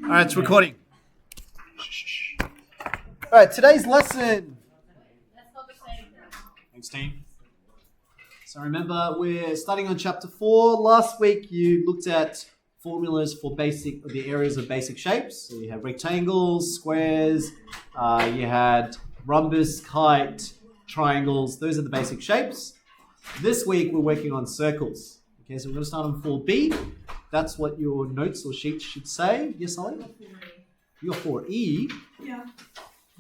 All right, it's recording. All right, today's lesson. Thanks, team. So remember, we're studying on chapter 4. Last week, you looked at formulas for the areas of basic shapes. So you had rectangles, squares, you had rhombus, kite, triangles. Those are the basic shapes. This week, we're working on circles. Okay, so we're going to start on 4B. That's what your notes or sheets should say. Yes, Ollie? You got 4E. Yeah.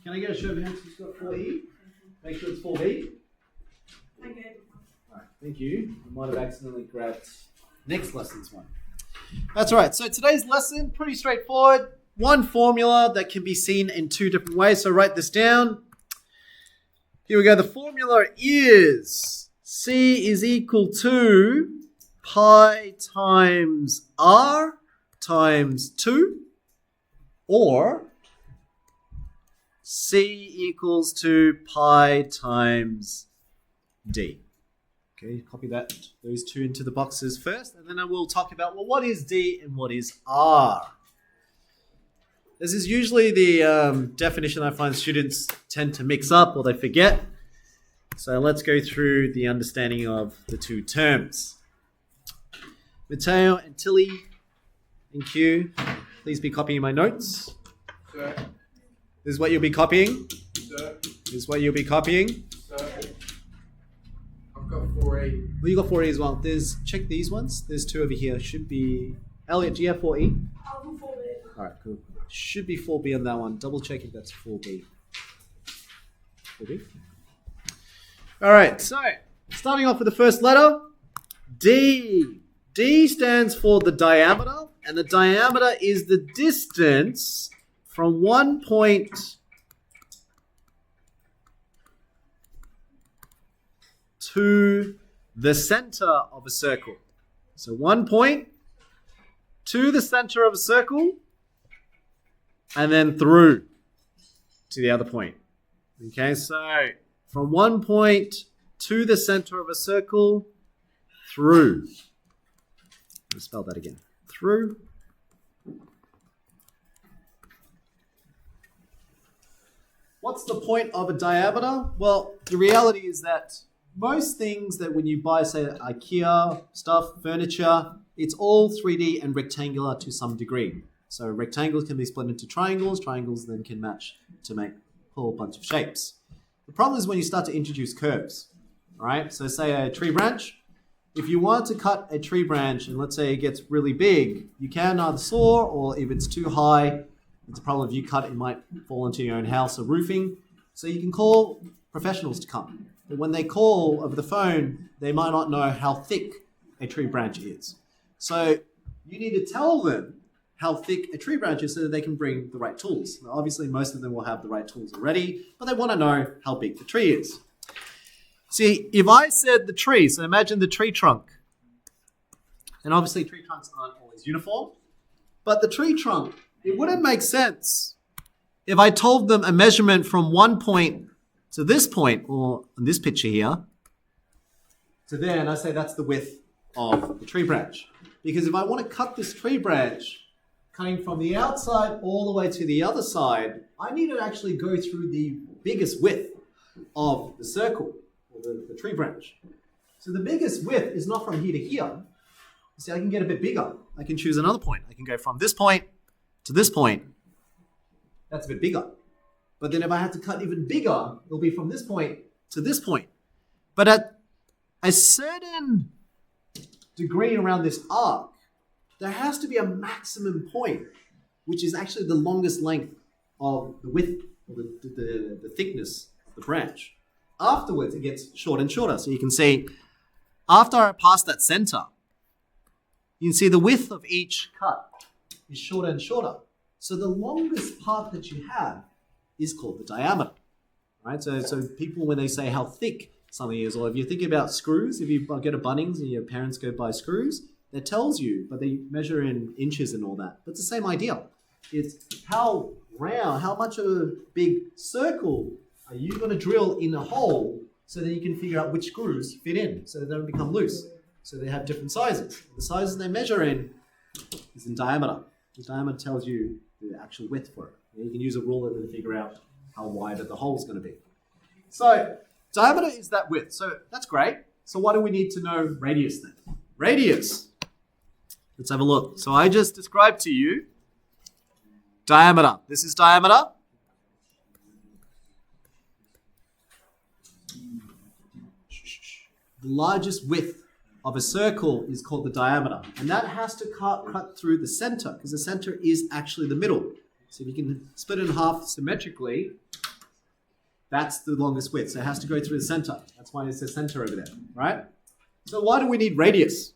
Can I get a show of hands who's got 4E? Make sure it's 4B. Okay. All right, thank you. I might have accidentally grabbed next lesson's one. That's all right. So today's lesson, pretty straightforward. One formula that can be seen in two different ways. So write this down. Here we go. The formula is C is equal to pi times R times 2, or C equals to pi times D. Okay, copy those two into the boxes first, and then I will talk about, well, what is D and what is R? This is usually the definition I find students tend to mix up or they forget. So let's go through the understanding of the two terms. Matteo and Tilly and Q, please be copying my notes. Sir. This is what you'll be copying. Sir. This is what you'll be copying. Sir. I've got 4E. Well, you got 4E as well. Check these ones. There's two over here. Should be... Elliot, do you have 4E? I'll do 4B. All right, cool. Should be 4B on that one. Double check if that's 4B. 4B? All right, so starting off with the first letter, D. D stands for the diameter, and the diameter is the distance from one point to the center of a circle. So 1 point to the center of a circle, and then through to the other point. Okay, so from 1 point to the center of a circle, through. Let's spell that again. Through. What's the point of a diameter? Well, the reality is that most things that when you buy, say, IKEA stuff, furniture, it's all 3D and rectangular to some degree. So rectangles can be split into triangles. Triangles then can match to make a whole bunch of shapes. The problem is when you start to introduce curves, right? So say a tree branch. If you want to cut a tree branch and let's say it gets really big, you can either saw, or if it's too high, it's a problem if you cut it, might fall into your own house or roofing. So you can call professionals to come. But when they call over the phone, they might not know how thick a tree branch is. So you need to tell them how thick a tree branch is so that they can bring the right tools. Now, obviously, most of them will have the right tools already, but they want to know how big the tree is. See, if I said the tree, so imagine the tree trunk. And obviously tree trunks aren't always uniform, but the tree trunk, it wouldn't make sense if I told them a measurement from 1 point to this point, or in this picture here, to there, and I say that's the width of the tree branch. Because if I want to cut this tree branch, cutting from the outside all the way to the other side, I need to actually go through the biggest width of the circle, or the tree branch. So the biggest width is not from here to here. See, I can get a bit bigger. I can choose another point. I can go from this point to this point. That's a bit bigger. But then if I had to cut even bigger, it'll be from this point to this point. But at a certain degree around this arc, there has to be a maximum point, which is actually the longest length of the width, or the thickness of the branch. Afterwards, it gets shorter and shorter. So you can see, after I pass that center, you can see the width of each cut is shorter and shorter. So the longest part that you have is called the diameter. Right? So people, when they say how thick something is, or if you're thinking about screws, if you get a Bunnings and your parents go buy screws, that tells you, but they measure in inches and all that. But it's the same idea. It's how round, how much of a big circle are you going to drill in a hole so that you can figure out which screws fit in so that they don't become loose. So they have different sizes. The sizes they measure in is in diameter. The diameter tells you the actual width for it. You can use a ruler to figure out how wide the hole is going to be. So diameter is that width. So that's great. So why do we need to know radius then? Radius. Let's have a look. So I just described to you diameter. This is diameter. The largest width of a circle is called the diameter. And that has to cut through the center, because the center is actually the middle. So if you can split it in half symmetrically, that's the longest width. So it has to go through the center. That's why it says center over there, right? So why do we need radius?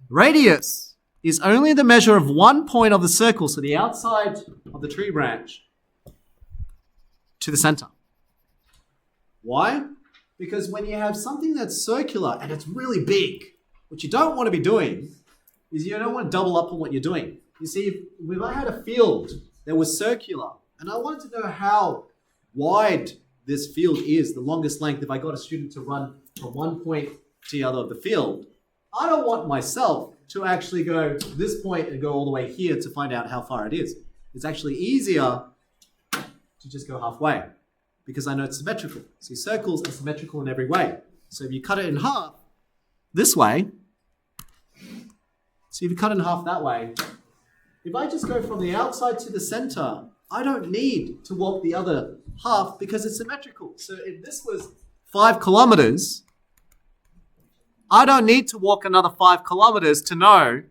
Radius is only the measure of one point of the circle, so the outside of the tree branch, to the center. Why? Because when you have something that's circular and it's really big, what you don't want to be doing is you don't want to double up on what you're doing. You see, if I had a field that was circular and I wanted to know how wide this field is, the longest length, if I got a student to run from one point to the other of the field, I don't want myself to actually go to this point and go all the way here to find out how far it is. It's actually easier to just go halfway because I know it's symmetrical. See, circles are symmetrical in every way. So if you cut it in half this way, so if you cut it in half that way, if I just go from the outside to the center, I don't need to walk the other half because it's symmetrical. So if this was 5 kilometers, I don't need to walk another 5 kilometers to know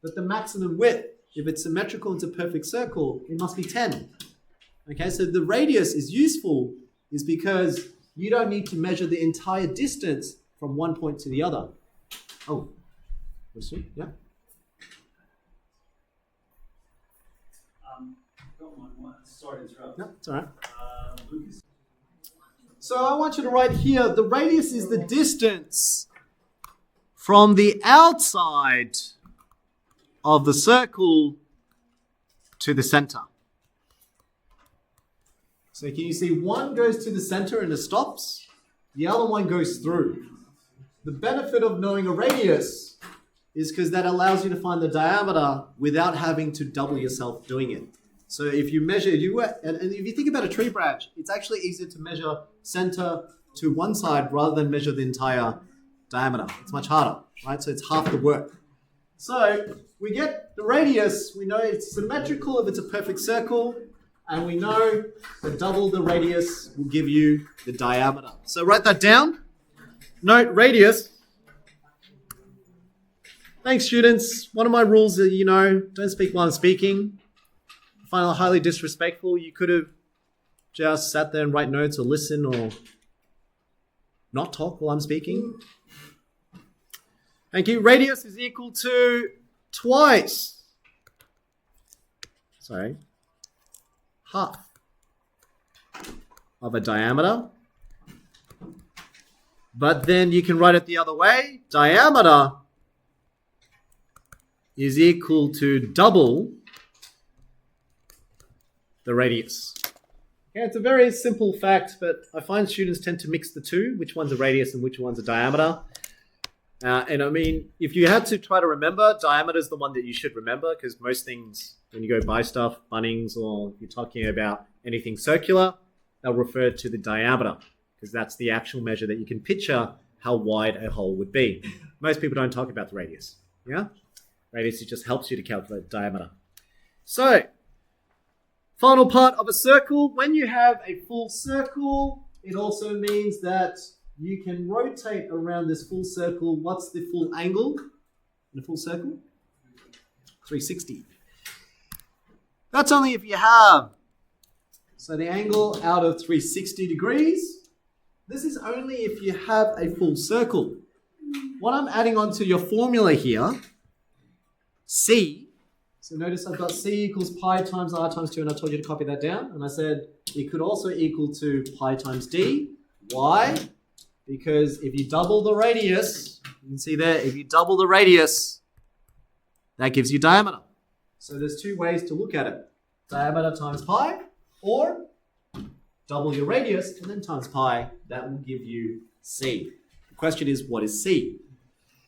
that the maximum width, if it's symmetrical into a perfect circle, it must be 10. Okay, so the radius is useful is because you don't need to measure the entire distance from one point to the other. Oh, question? Yeah? Sorry to interrupt. No, it's all right. Lucas? So I want you to write here, the radius is the distance from the outside of the circle to the center. So can you see one goes to the center and it stops? The other one goes through. The benefit of knowing a radius is because that allows you to find the diameter without having to double yourself doing it. So if you measure, and if you think about a tree branch, it's actually easier to measure center to one side rather than measure the entire diameter. It's much harder, right? So it's half the work. So we get the radius, we know it's symmetrical if it's a perfect circle, and we know that double the radius will give you the diameter. So write that down. Note radius. Thanks, students. One of my rules is, don't speak while I'm speaking. I find it highly disrespectful. You could have just sat there and write notes or listen or not talk while I'm speaking. Thank you. Radius is equal to twice. Half of a diameter. But then you can write it the other way. Diameter is equal to double the radius. Okay, it's a very simple fact, but I find students tend to mix the two, which one's a radius and which one's a diameter. And I mean, if you had to try to remember, diameter is the one that you should remember because most things, when you go buy stuff, Bunnings, or you're talking about anything circular, they'll refer to the diameter because that's the actual measure that you can picture how wide a hole would be. Most people don't talk about the radius. Yeah? Radius just helps you to calculate diameter. So, final part of a circle. When you have a full circle, it also means that you can rotate around this full circle. What's the full angle in a full circle? 360. That's only if you have. So the angle out of 360 degrees, this is only if you have a full circle. What I'm adding onto your formula here, C, so notice I've got C equals pi times r times 2, and I told you to copy that down. And I said it could also equal to pi times d. Why? Because if you double the radius, you can see there, if you double the radius, that gives you diameter. So there's two ways to look at it. Diameter times pi, or double your radius and then times pi. That will give you C. The question is, what is C?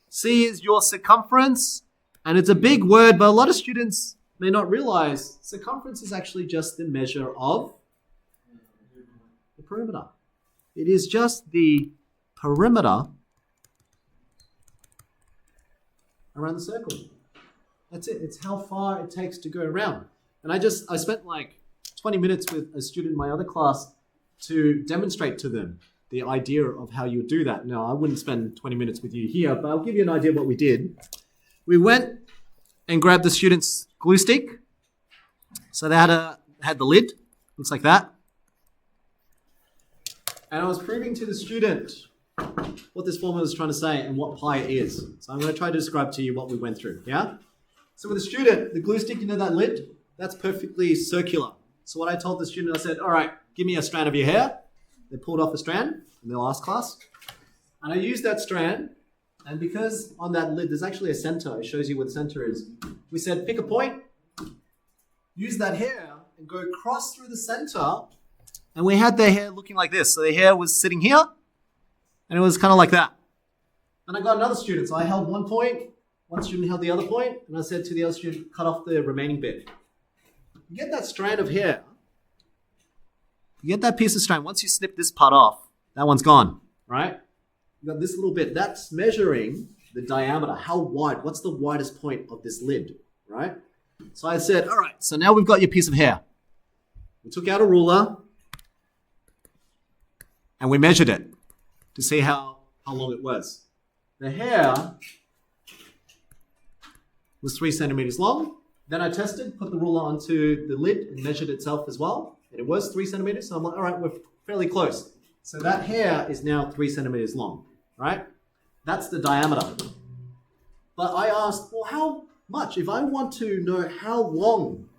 C is your circumference, and it's a big word, but a lot of students may not realize circumference is actually just the measure of the perimeter. It is just the perimeter around the circle. That's it. It's how far it takes to go around. And I spent like 20 minutes with a student in my other class to demonstrate to them the idea of how you would do that. Now, I wouldn't spend 20 minutes with you here, but I'll give you an idea of what we did. We went and grabbed the student's glue stick. So they had the lid, looks like that. And I was proving to the student what this formula is trying to say and what pi is. So I'm going to try to describe to you what we went through, yeah? So with the student, the glue stick, you know that lid? That's perfectly circular. So what I told the student, I said, all right, give me a strand of your hair. They pulled off a strand in the last class. And I used that strand, and because on that lid, there's actually a center. It shows you where the center is. We said, pick a point, use that hair, and go across through the center. And we had their hair looking like this. So their hair was sitting here, and it was kind of like that. Then I got another student. So I held one point, one student held the other point, and I said to the other student, cut off the remaining bit. You get that strand of hair, you get that piece of strand. Once you snip this part off, that one's gone, right? You got this little bit. That's measuring the diameter. How wide? What's the widest point of this lid, right? So I said, all right, so now we've got your piece of hair. We took out a ruler, and we measured it to see how long it was. The hair was 3 centimeters long. Then I tested, put the ruler onto the lid and measured itself as well. And it was 3 centimeters. So I'm like, all right, we're fairly close. So that hair is now 3 centimeters long, right? That's the diameter. But I asked, well, how much? If I want to know how long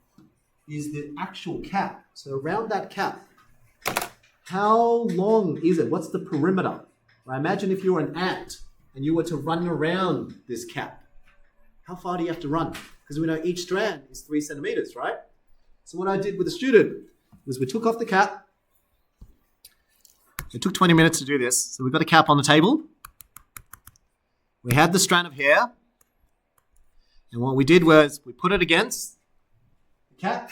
is the actual cap, so around that cap, how long is it? What's the perimeter? Right? Imagine if you were an ant and you were to run around this cap. How far do you have to run? Because we know each strand is 3 centimeters, right? So what I did with the student was we took off the cap. It took 20 minutes to do this. So we've got a cap on the table. We had the strand of hair. And what we did was we put it against the cap.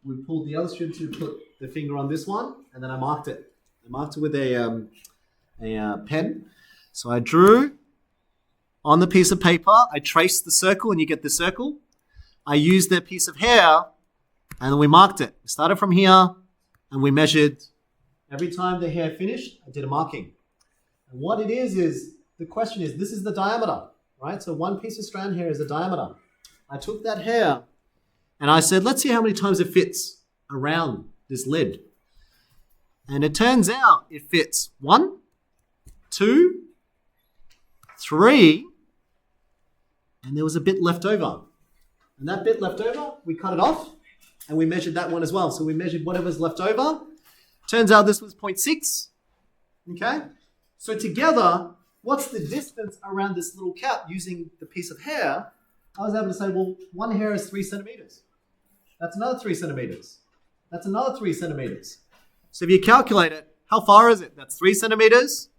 We pulled the other student to put the finger on this one. And then I marked it. I marked it with a pen. So I drew on the piece of paper. I traced the circle, and you get the circle. I used that piece of hair, and then we marked it. We started from here, and we measured. Every time the hair finished, I did a marking. And what it is the question is, this is the diameter, right? So one piece of strand hair is the diameter. I took that hair, and I said, let's see how many times it fits around this lid. And it turns out it fits 1, 2, 3, and there was a bit left over. And that bit left over, we cut it off, and we measured that one as well. So we measured whatever's left over. Turns out this was 0.6, okay? So together, what's the distance around this little cap using the piece of hair? I was able to say, well, one hair is 3 centimeters. That's another 3 centimeters. That's another 3 centimeters. So if you calculate it, how far is it? That's 3 centimeters,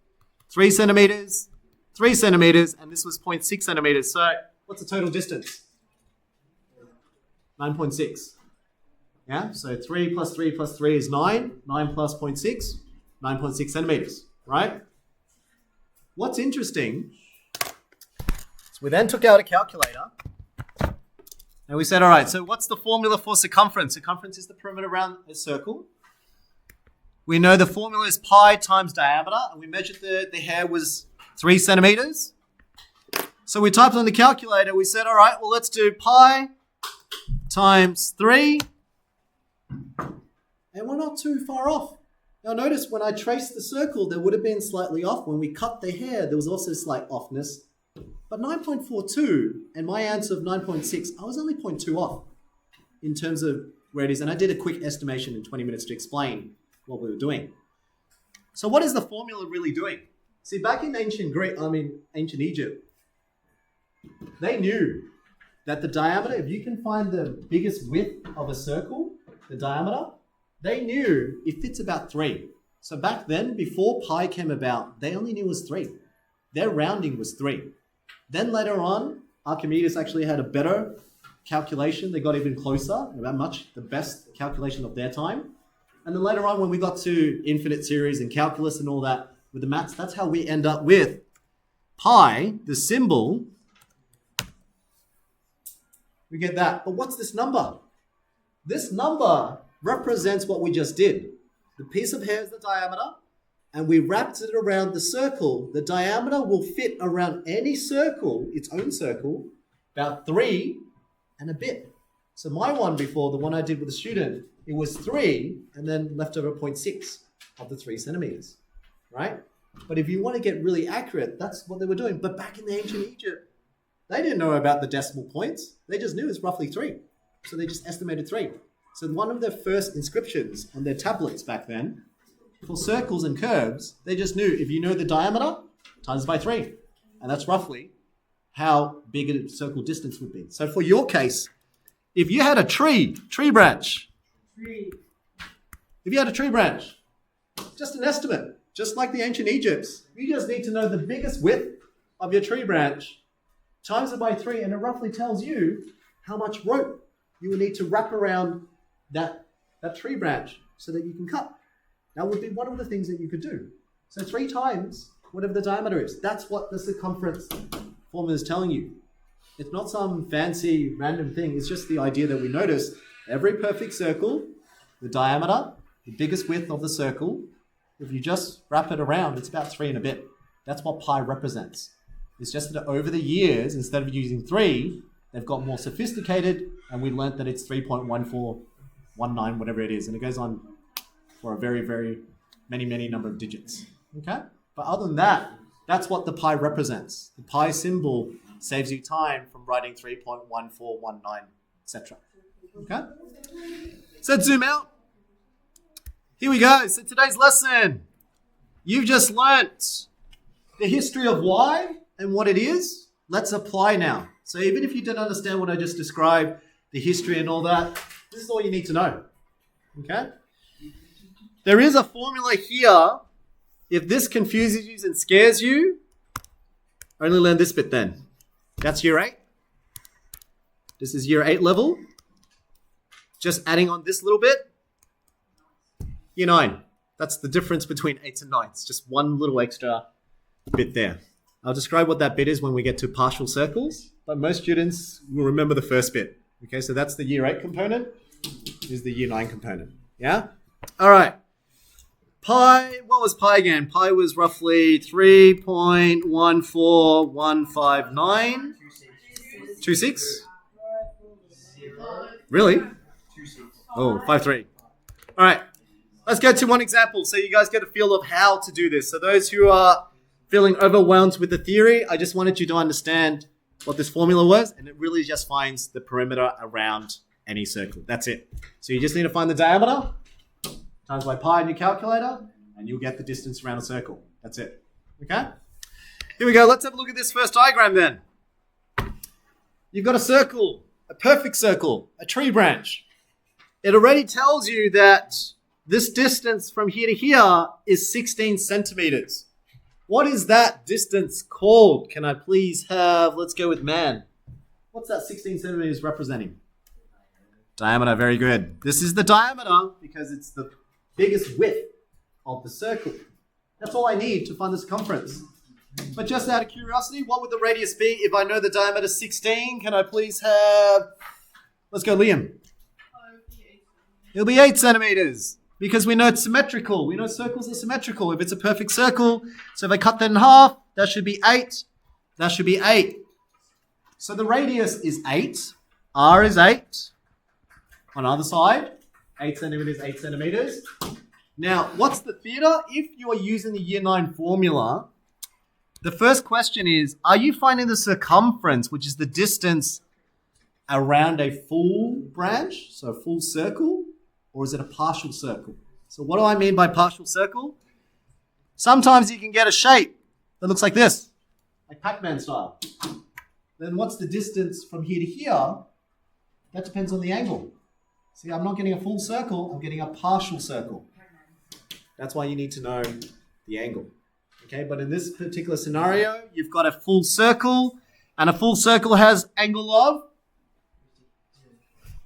3 centimeters, 3 centimeters, and this was 0.6 centimeters. So what's the total distance? 9.6. Yeah, so 3 plus 3 plus 3 is 9. 9 plus 0.6, 9.6 centimeters, right? What's interesting is we then took out a calculator and we said, all right, so what's the formula for circumference? Circumference is the perimeter around a circle. We know the formula is pi times diameter, and we measured the hair was 3 centimeters. So we typed on the calculator, we said, all right, well, let's do pi times 3. And we're not too far off. Now notice when I traced the circle, there would have been slightly off. When we cut the hair, there was also slight offness. But 9.42 and my answer of 9.6, I was only 0.2 off in terms of where it is. And I did a quick estimation in 20 minutes to explain what we were doing. So what is the formula really doing? See, back in ancient Egypt, they knew that the diameter, if you can find the biggest width of a circle, the diameter, they knew it fits about 3. So back then, before pi came about, they only knew it was 3. Their rounding was 3. Then later on, Archimedes actually had a better calculation, they got even closer, about much the best calculation of their time. And then later on, when we got to infinite series and calculus and all that with the maths, that's how we end up with pi, the symbol. We get that. But what's this number? This number represents what we just did. The piece of hair is the diameter, and we wrapped it around the circle. The diameter will fit around any circle, its own circle, about 3 and a bit. So my one before, the one I did with a student, it was 3 and then left over 0.6 of the 3 centimeters, right? But if you want to get really accurate, that's what they were doing. But back in the ancient Egypt, they didn't know about the decimal points. They just knew it's roughly 3. So they just estimated 3. So one of their first inscriptions on their tablets back then, for circles and curves, they just knew if you know the diameter, times by 3. And that's roughly how big a circle distance would be. So for your case, if you had a tree branch, if you had a tree branch, just an estimate, just like the ancient Egypts, you just need to know the biggest width of your tree branch, times it by 3, and it roughly tells you how much rope you will need to wrap around that tree branch so that you can cut. That would be one of the things that you could do. So 3 times whatever the diameter is. That's what the circumference formula is telling you. It's not some fancy random thing. It's just the idea that we notice every perfect circle, the diameter, the biggest width of the circle, if you just wrap it around, it's about 3 and a bit. That's what pi represents. It's just that over the years, instead of using 3, they've got more sophisticated, and we learned that it's 3.1419, whatever it is, and it goes on for a very, very many number of digits. Okay? But other than that, that's what the pi represents. The pi symbol saves you time from writing 3.1419, etc. Okay? So let's zoom out. Here we go. So today's lesson, you've just learnt the history of y and what it is. Let's apply now. So even if you didn't understand what I just described, the history and all that, this is all you need to know. Okay? There is a formula here. If this confuses you and scares you, only learn this bit then. That's year 8. This is year 8 level. Just adding on this little bit. Year 9. That's the difference between 8s and 9s. Just one little extra bit there. I'll describe what that bit is when we get to partial circles, but most students will remember the first bit. Okay, so that's the year 8 component. This is the year 9 component. Yeah? All right. Pi, what was pi again? Pi was roughly 3.14159. 26? Really? Oh, 5.3. All right. Let's go to one example so you guys get a feel of how to do this. So those who are feeling overwhelmed with the theory, I just wanted you to understand what this formula was, and it really just finds the perimeter around any circle. That's it. So you just need to find the diameter, times by pi in your calculator, and you'll get the distance around a circle. That's it. Okay? Here we go. Let's have a look at this first diagram then. You've got a circle, a perfect circle, a tree branch. It already tells you that this distance from here to here is 16 centimeters. What is that distance called? Can I please have, let's go with man. What's that 16 centimeters representing? Diameter, very good. This is the diameter because it's the biggest width of the circle. That's all I need to find the circumference. But just out of curiosity, what would the radius be if I know the diameter is 16? Can I please have, let's go Liam. It'll be 8 centimeters because we know it's symmetrical. We know circles are symmetrical. If it's a perfect circle, so if I cut that in half, that should be 8. That should be 8. So the radius is 8. R is 8. On the other side, 8 centimeters, 8 centimeters. Now, what's the theta? If you are using the year 9 formula, the first question is, are you finding the circumference, which is the distance around a full branch, so a full circle, or is it a partial circle? So what do I mean by partial circle? Sometimes you can get a shape that looks like this, like Pac-Man style. Then what's the distance from here to here? That depends on the angle. See, I'm not getting a full circle, I'm getting a partial circle. That's why you need to know the angle. Okay, but in this particular scenario, you've got a full circle, and a full circle has angle of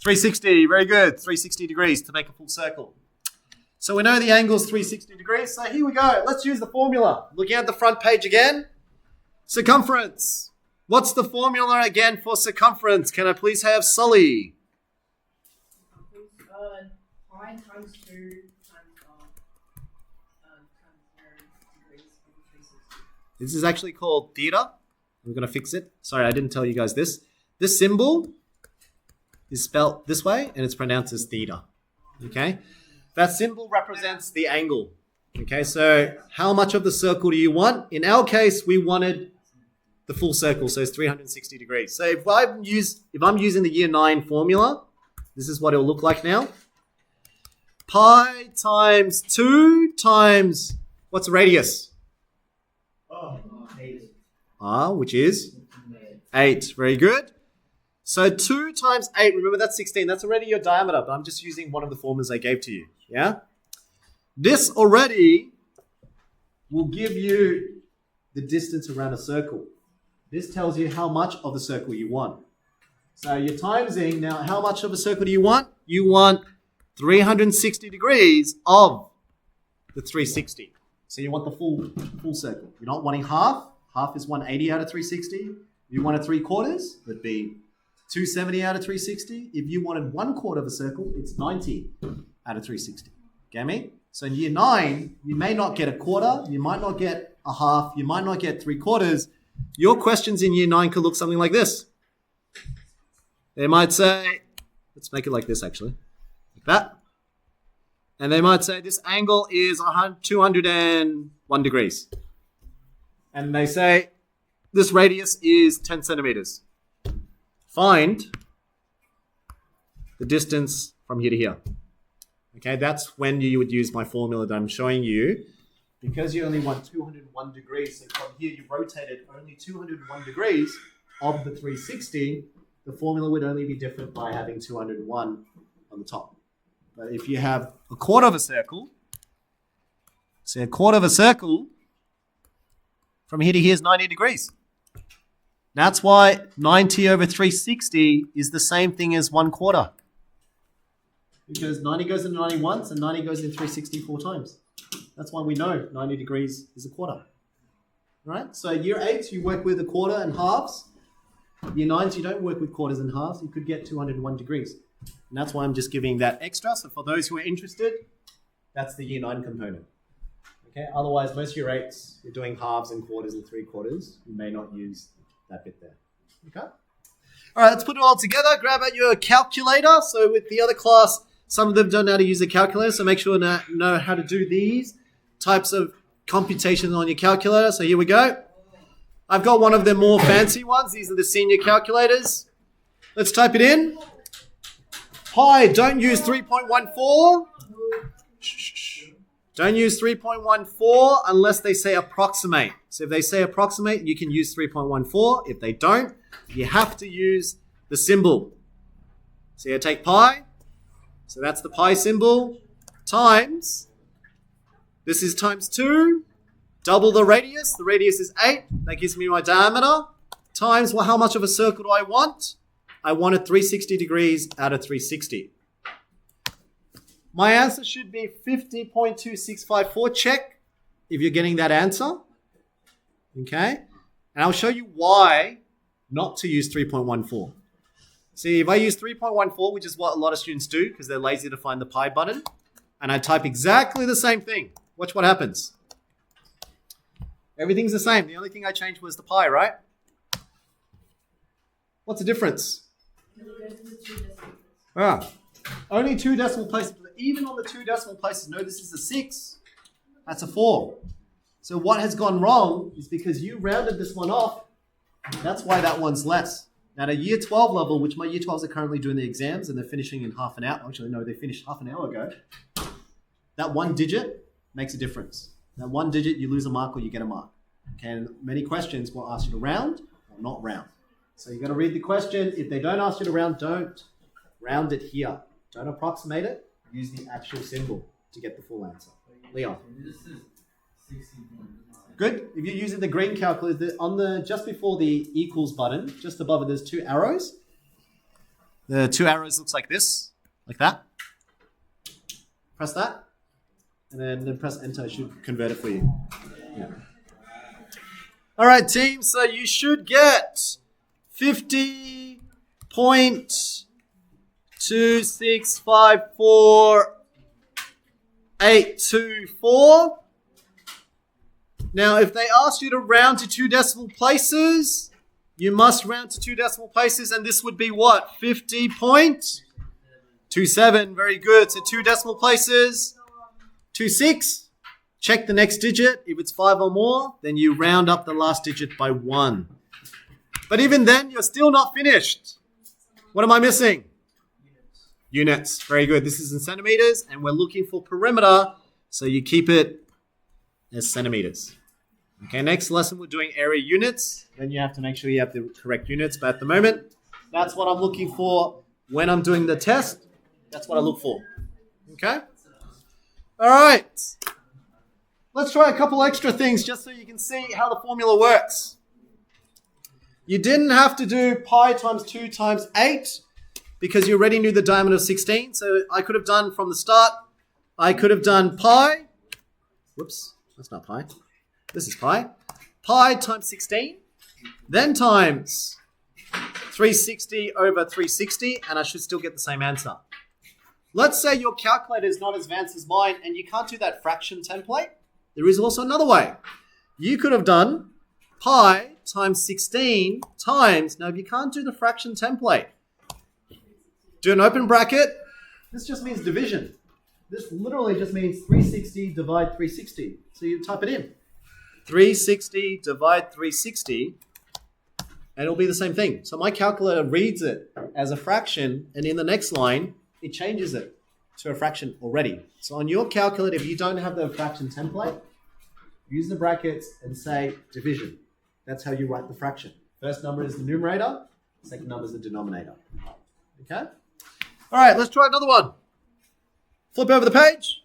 360, very good. 360 degrees to make a full circle. So we know the angle is 360 degrees. So here we go. Let's use the formula. Looking at the front page again. Circumference. What's the formula again for circumference? Can I please have Sully? Pi times 2 times degrees over 360. This is actually called theta. I'm going to fix it. Sorry, I didn't tell you guys this. This symbol is spelled this way and it's pronounced as theta. Okay? That symbol represents the angle. Okay, so how much of the circle do you want? In our case, we wanted the full circle, so it's 360 degrees. So if I'm using the year 9 formula, this is what it'll look like now. Pi times 2 times, what's the radius? Which is 8. Very good. So 2 times 8, remember that's 16. That's already your diameter, but I'm just using one of the formulas I gave to you. Yeah? This already will give you the distance around a circle. This tells you how much of the circle you want. So you're timesing. Now, how much of a circle do you want? You want 360 degrees of the 360. So you want the full circle. You're not wanting half. Half is 180 out of 360. If you wanted 3/4, it would be 270 out of 360. If you wanted 1/4 of a circle, it's 90 out of 360. Get me? So in year 9, you may not get a quarter, you might not get a half, you might not get 3/4. Your questions in year 9 could look something like this. They might say, let's make it like this actually, like that. And they might say this angle is 201 degrees. And they say this radius is 10 centimeters. Find the distance from here to here. Okay, that's when you would use my formula that I'm showing you. Because you only want 201 degrees, so from here you rotated only 201 degrees of the 360, the formula would only be different by having 201 on the top. But if you have a quarter of a circle, say a quarter of a circle, from here to here is 90 degrees. That's why 90 over 360 is the same thing as 1/4. Because 90 goes into 90 once and 90 goes into 360 4 times. That's why we know 90 degrees is a quarter. Right? So year 8, you work with a quarter and halves. Year 9s, you don't work with quarters and halves. You could get 201 degrees. And that's why I'm just giving that extra. So for those who are interested, that's the year 9 component. Okay? Otherwise, most year 8s, you're doing halves and quarters and 3/4. You may not use that bit there. Okay? All right, let's put it all together. Grab out your calculator. So with the other class, some of them don't know how to use a calculator, so make sure to know how to do these types of computations on your calculator. So here we go. I've got one of the more fancy ones. These are the senior calculators. Let's type it in. Pi, don't use 3.14. Don't use 3.14 unless they say approximate. So if they say approximate, you can use 3.14. If they don't, you have to use the symbol. So you take pi. So that's the pi symbol, times, this is times 2, double the radius is 8, that gives me my diameter, times, well, how much of a circle do I want? I want it 360 degrees out of 360. My answer should be 50.2654, check if you're getting that answer, okay? And I'll show you why not to use 3.14. See, if I use 3.14, which is what a lot of students do because they're lazy to find the pi button, and I type exactly the same thing, watch what happens. Everything's the same. The only thing I changed was the pi, right? What's the difference? Only 2 decimal places. Even on the 2 decimal places, no, this is a 6. That's a 4. So what has gone wrong is because you rounded this one off. That's why that one's less. At a year 12 level, which my year 12s are currently doing the exams and they're finishing in half an hour. Actually, no, they finished half an hour ago. That 1 digit makes a difference. That 1 digit, you lose a mark or you get a mark. Okay, and many questions will ask you to round or not round. So you've got to read the question. If they don't ask you to round, don't round it here. Don't approximate it. Use the actual symbol to get the full answer. Leon. This is 60. Good. If you're using the green calculator, on the just before the equals button, just above it, there's 2 arrows. The two arrows looks like this, like that. Press that, and then press enter. It should convert it for you. Yeah. All right, team. So you should get 50.2654824. Now, if they asked you to round to 2 decimal places, you must round to 2 decimal places, and this would be what? 50.27. Very good. So 2 decimal places. 26. Check the next digit. If it's 5 or more, then you round up the last digit by 1. But even then, you're still not finished. What am I missing? Units. Very good. This is in centimeters, and we're looking for perimeter, so you keep it as centimeters. Okay, next lesson we're doing area units. Then you have to make sure you have the correct units. But at the moment, that's what I'm looking for when I'm doing the test. That's what I look for. Okay? All right. Let's try a couple extra things just so you can see how the formula works. You didn't have to do pi times 2 times 8 because you already knew the diameter of 16. So I could have done from the start, I could have done pi. Whoops, that's not pi. This is pi. Pi times 16, then times 360 over 360, and I should still get the same answer. Let's say your calculator is not as advanced as mine and you can't do that fraction template. There is also another way. You could have done pi times 16 times, now if you can't do the fraction template, do an open bracket. This just means division. This literally just means 360 divide 360. So you type it in. 360 divide 360, and it'll be the same thing. So my calculator reads it as a fraction, and in the next line, it changes it to a fraction already. So on your calculator, if you don't have the fraction template, use the brackets and say division. That's how you write the fraction. First number is the numerator, second number is the denominator. Okay? All right, let's try another one. Flip over the page.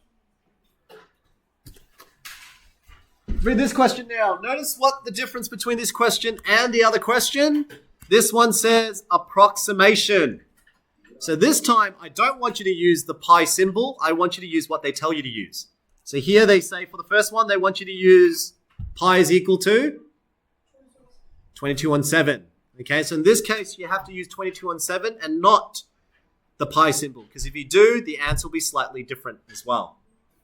Read this question now. Notice what the difference between this question and the other question. This one says approximation. So this time, I don't want you to use the pi symbol. I want you to use what they tell you to use. So here they say for the first one, they want you to use pi is equal to 22/7. Okay, so in this case, you have to use 22/7 and not the pi symbol. Because if you do, the answer will be slightly different as well.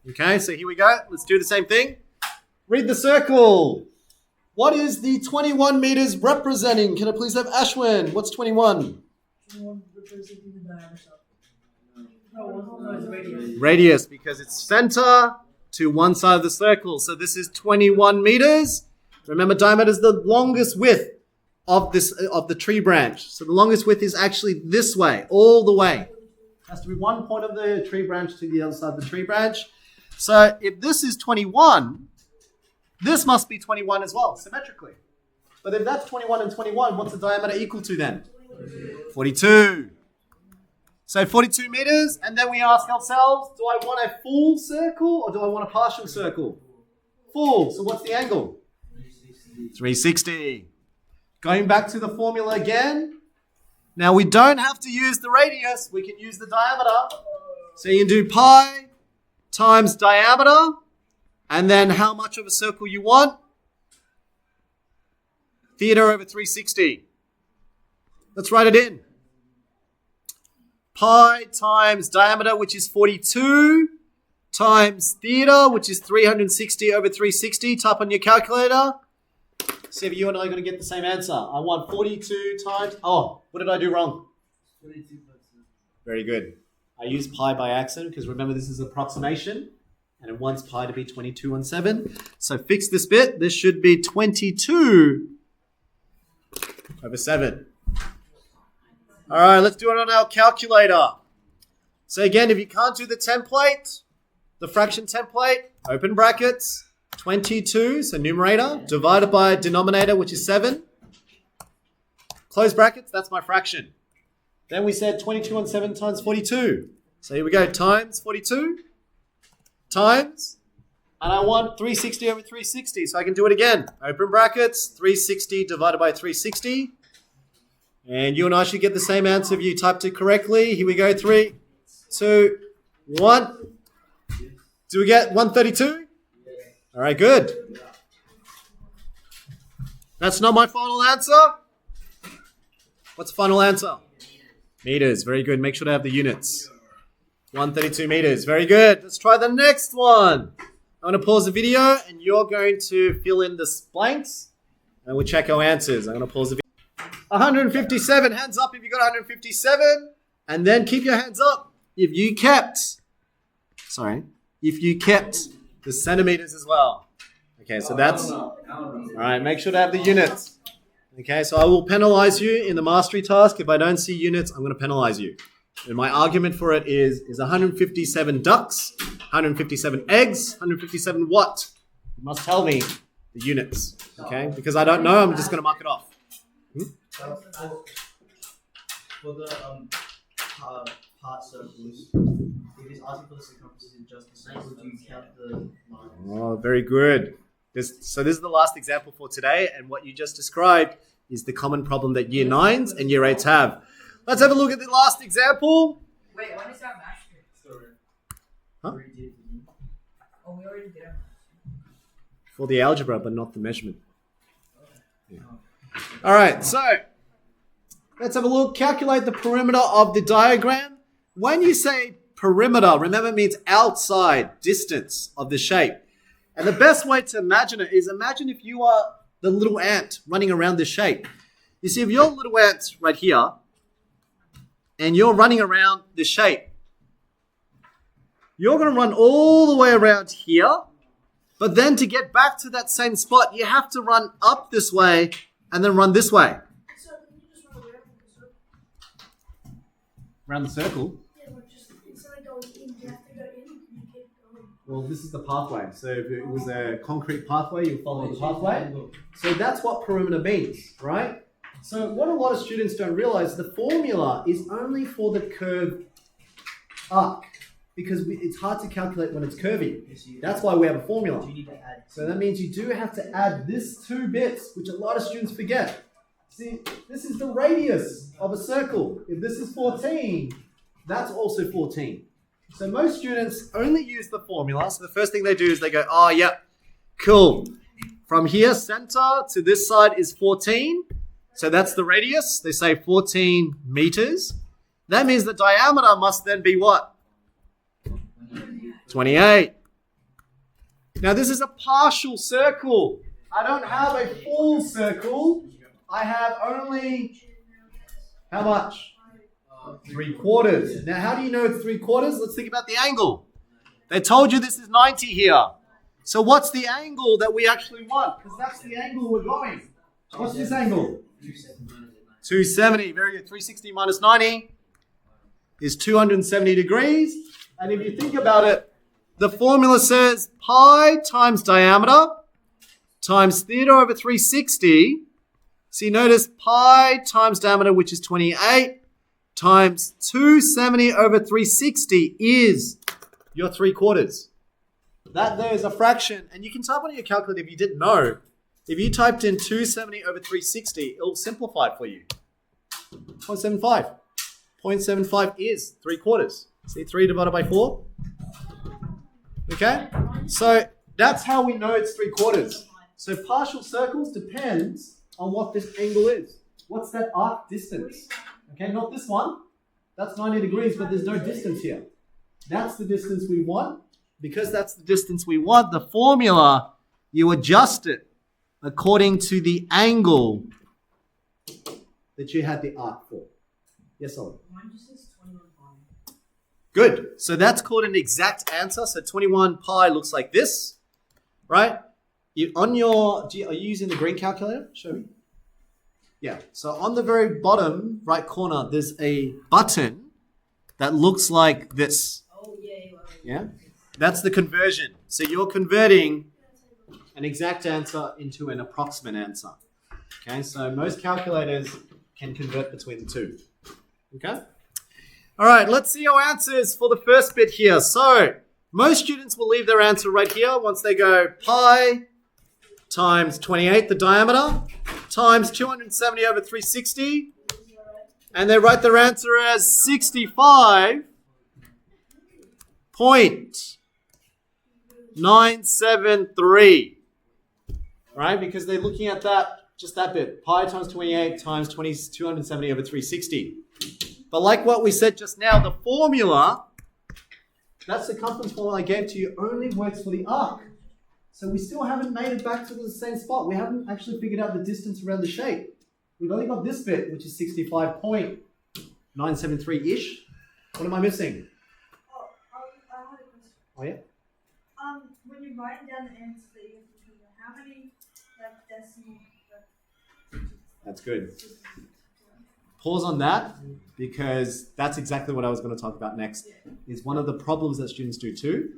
Okay, so here we go. Let's do the same thing. Read the circle. What is the 21 meters representing? Can I please have Ashwin? What's 21? Representing the diameter. No, it's radius. Radius, because it's center to one side of the circle. So this is 21 meters. Remember, diameter is the longest width of the tree branch. So the longest width is actually this way, all the way. It has to be one point of the tree branch to the other side of the tree branch. So if this is 21, this must be 21 as well, symmetrically. But if that's 21 and 21, what's the diameter equal to then? 42. So 42 meters, and then we ask ourselves, do I want a full circle or do I want a partial circle? Full, so what's the angle? 360. Going back to the formula again. Now we don't have to use the radius, we can use the diameter. So you can do pi times diameter, and then how much of a circle you want? Theta over 360. Let's write it in. Pi times diameter, which is 42, times theta, which is 360 over 360. Type on your calculator. See if you and I are going to get the same answer. I want 42 times... Oh, what did I do wrong? 22+7. Very good. I used pi by accident because remember this is approximation. And it wants pi to be 22/7. So fix this bit. This should be 22/7. All right, let's do it on our calculator. So again, if you can't do the template, the fraction template, open brackets, 22, so numerator, divided by denominator, which is 7. Close brackets, that's my fraction. Then we said 22/7 times 42. So here we go, times 42. Times, and I want 360 over 360, so I can do it again. Open brackets, 360 divided by 360. And you and I should get the same answer if you typed it correctly. Here we go. 3, 2, 1. Do we get 132? All right, good. That's not my final answer. What's the final answer? Meters. Very good. Make sure to have the units. 132 meters. Very good. Let's try the next one. I'm going to pause the video and you're going to fill in the blanks and we'll check our answers. I'm going to pause the video. 157. Hands up if you got 157. And then keep your hands up if you kept the centimeters as well. Okay, so that's... All right, make sure to have the units. Okay, so I will penalize you in the mastery task. If I don't see units, I'm going to penalize you. And my argument for it is 157 ducks, 157 eggs, 157 what? You must tell me the units, okay? Because I don't know, I'm just going to mark it off. For the part circles, if it's asking for the circumference, is it just the same, or do you count the lines? Oh, very good. So this is the last example for today, and what you just described is the common problem that year 9s and year 8s have. Let's have a look at the last example. Wait, when is our mastery? Huh? Oh, we already did our For the algebra, but not the measurement. Yeah. All right, so let's have a look. Calculate the perimeter of the diagram. When you say perimeter, remember it means outside, distance of the shape. And the best way to imagine it is imagine if you are the little ant running around this shape. You see, if you're a little ant right here, and you're running around this shape, you're going to run all the way around here, but then to get back to that same spot, you have to run up this way and then run this way. So can you just run around the circle? Around the circle? Yeah, but just instead of going in, you have to go in and you keep going. Well, this is the pathway. So if it was a concrete pathway, you follow the pathway. So that's what perimeter means, right? So what a lot of students don't realize, the formula is only for the curved arc because it's hard to calculate when it's curvy. That's why we have a formula. So that means you do have to add this 2 bits, which a lot of students forget. See, this is the radius of a circle. If this is 14, that's also 14. So most students only use the formula. So the first thing they do is they go, oh, yeah, cool. From here, center to this side is 14. So that's the radius. They say 14 meters. That means the diameter must then be what? 28. Now this is a partial circle. I don't have a full circle. I have only, how much? 3/4. Now how do you know it's 3/4? Let's think about the angle. They told you this is 90 here. So what's the angle that we actually want? Because that's the angle we're going. What's this angle? 270. Very good. 360 minus 90 is 270 degrees. And if you think about it, the formula says pi times diameter times theta over 360. So you notice pi times diameter, which is 28, times 270 over 360 is your 3/4. That there is a fraction. And you can type on your calculator if you didn't know. If you typed in 270 over 360, it'll simplify it for you. 0.75. 0.75 is 3/4. See, 3 divided by 4? Okay? So that's how we know it's 3/4. So partial circles depends on what this angle is. What's that arc distance? Okay, not this one. That's 90 degrees, but there's no distance here. That's the distance we want. Because that's the distance we want, the formula, you adjust it according to the angle that you had the arc for. Yes, Ollie? Mine just says 21 pi. Good. So that's called an exact answer. So 21 pi looks like this, right? Are you using the green calculator? Show me. Yeah. So on the very bottom right corner, there's a button that looks like this. Oh, yeah. Yeah? That's the conversion. So you're converting an exact answer into an approximate answer. Okay, so most calculators can convert between the two. Okay? All right, let's see our answers for the first bit here. So most students will leave their answer right here once they go pi times 28, the diameter, times 270 over 360 And they write their answer as 65.973. Right? Because they're looking at that, just that bit. Pi times 28 times 270 over 360. But like what we said just now, the formula, that circumference formula I gave to you only works for the arc. So we still haven't made it back to the same spot. We haven't actually figured out the distance around the shape. We've only got this bit, which is 65.973-ish. What am I missing? Oh, I had a question. Oh, yeah? When you're writing down the answer that you have to figure, how many decimal That's good. Pause on that, because that's exactly what I was going to talk about next. Is one of the problems that students do too.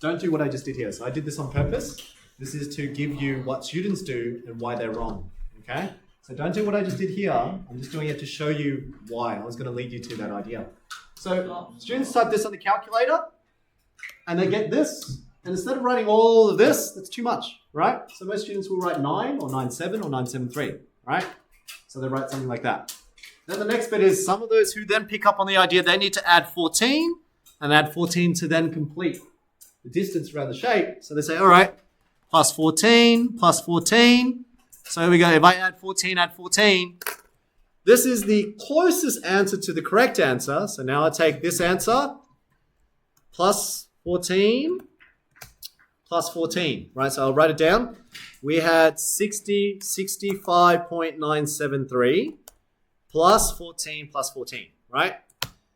Don't do what I just did here. So I did this on purpose. This is to give you what students do and why they're wrong. Okay? So don't do what I just did here. I'm just doing it to show you why. I was going to lead you to that idea. So students type this on the calculator, and they get this. And instead of writing all of this, that's too much, right? So most students will write 9 or 9.7 or 9.73, right? So they write something like that. Then the next bit is some of those who then pick up on the idea they need to add 14 and add 14 to then complete the distance around the shape. So they say, all right, plus 14, plus 14. So here we go. If I add 14, add 14. This is the closest answer to the correct answer. So now I take this answer plus 14 plus 14, right? So I'll write it down. We had 65.973 plus 14 plus 14, right?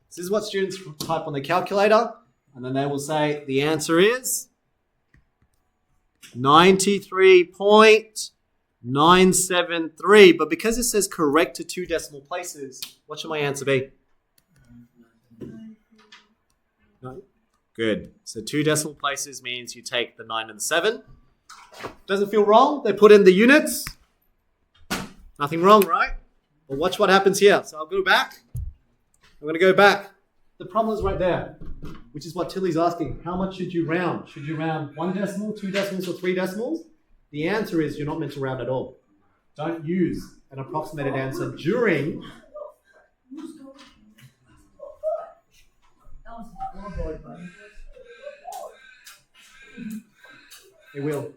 This is what students type on the calculator, and then they will say the answer is 93.973. But because it says correct to 2 decimal places, what should my answer be? No? Good. So 2 decimal places means you take the 9 and the 7. Doesn't feel wrong. They put in the units. Nothing wrong, right? But watch what happens here. So I'll go back. I'm going to go back. The problem is right there, which is what Tilly's asking. How much should you round? Should you round 1 decimal, 2 decimals, or 3 decimals? The answer is you're not meant to round at all. Don't use an approximated answer during... That was a scoreboard, buddy. Hey, Will,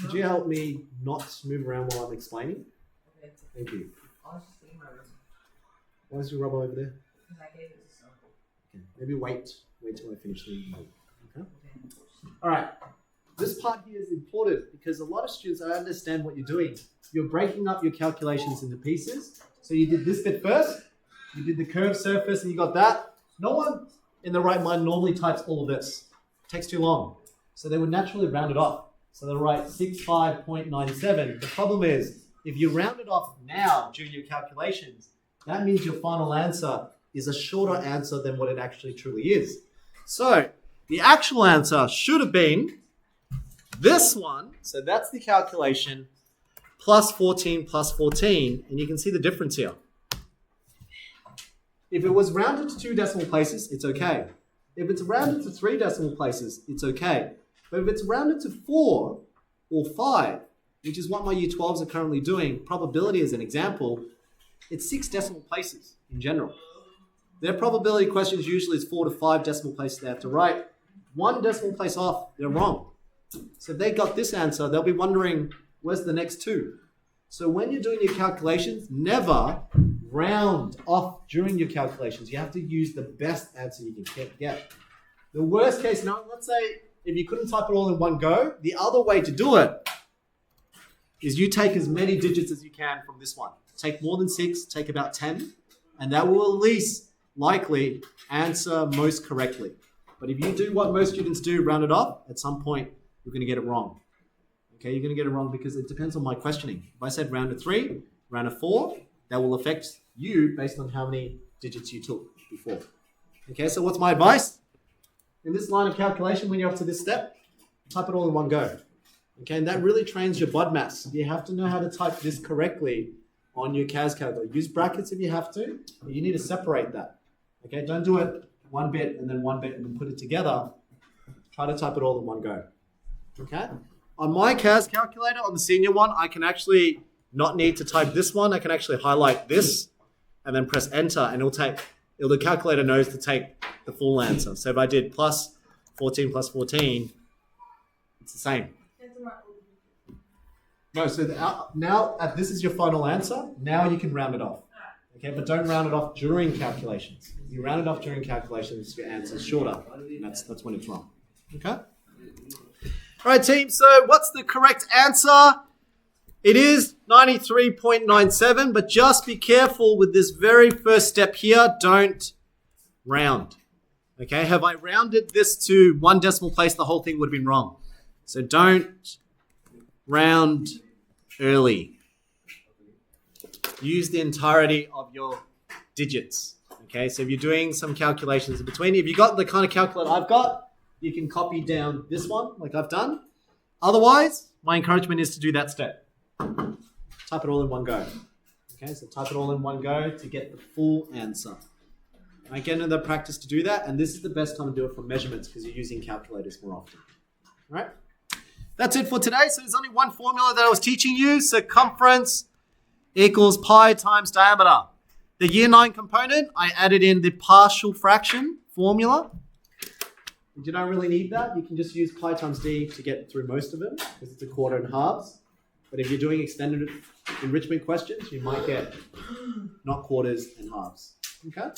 could you help me not move around while I'm explaining? Okay. Thank you. I was just thinking about it. Why is your rubber over there? Because I gave it to someone. Okay. Maybe wait till I finish the okay? All right. This part here is important because a lot of students, I understand what you're doing. You're breaking up your calculations into pieces. So you did this bit first. You did the curved surface and you got that. No one in the right mind normally types all of this. It takes too long. So they would naturally round it off. So they'll write 65.97. The problem is, if you round it off now during your calculations, that means your final answer is a shorter answer than what it actually truly is. So the actual answer should have been this one. So that's the calculation, plus 14 plus 14. And you can see the difference here. If it was rounded to 2 decimal places, it's okay. If it's rounded to 3 decimal places, it's okay. But if it's rounded to 4 or 5, which is what my Year 12s are currently doing, probability as an example, it's 6 decimal places in general. Their probability questions usually is 4 to 5 decimal places they have to write. 1 decimal place off, they're wrong. So if they got this answer, they'll be wondering, where's the next 2? So when you're doing your calculations, never round off during your calculations. You have to use the best answer you can get. The worst case scenario, let's say if you couldn't type it all in one go, the other way to do it is you take as many digits as you can from this one. Take more than 6, take about 10, and that will at least likely answer most correctly. But if you do what most students do, round it off, at some point you're going to get it wrong. Okay, you're going to get it wrong because it depends on my questioning. If I said round to 3, round to 4, that will affect you based on how many digits you took before. Okay, so what's my advice? In this line of calculation, when you're up to this step, type it all in one go. Okay, and that really trains your BODMAS. You have to know how to type this correctly on your CAS calculator. Use brackets if you have to, but you need to separate that. Okay, don't do it one bit and then put it together. Try to type it all in one go. Okay? On my CAS calculator, on the senior one, I can actually not need to type this one. I can actually highlight this and then press enter, and the calculator knows to take the full answer. So if I did plus 14 plus 14, it's the same. That's the right order. No, so now this is your final answer. Now you can round it off. Okay, but don't round it off during calculations. If you round it off during calculations, your answer is shorter. And that's when it's wrong. Okay? All right, team. So what's the correct answer? It is 93.97, but just be careful with this very first step here. Don't round. Okay, have I rounded this to one decimal place, the whole thing would have been wrong. So don't round early. Use the entirety of your digits. Okay, so if you're doing some calculations in between, if you got the kind of calculator I've got, you can copy down this one like I've done. Otherwise, my encouragement is to do that step. Type it all in one go. Okay, so type it all in one go to get the full answer. I get into the practice to do that, and this is the best time to do it for measurements because you're using calculators more often. All right? That's it for today. So there's only one formula that I was teaching you. Circumference equals pi times diameter. The year 9 component, I added in the partial fraction formula. If you don't really need that, you can just use pi times d to get through most of it because it's a quarter and halves. But if you're doing extended enrichment questions, you might get not quarters and halves. Okay? All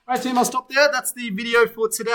right, team, I'll stop there. That's the video for today.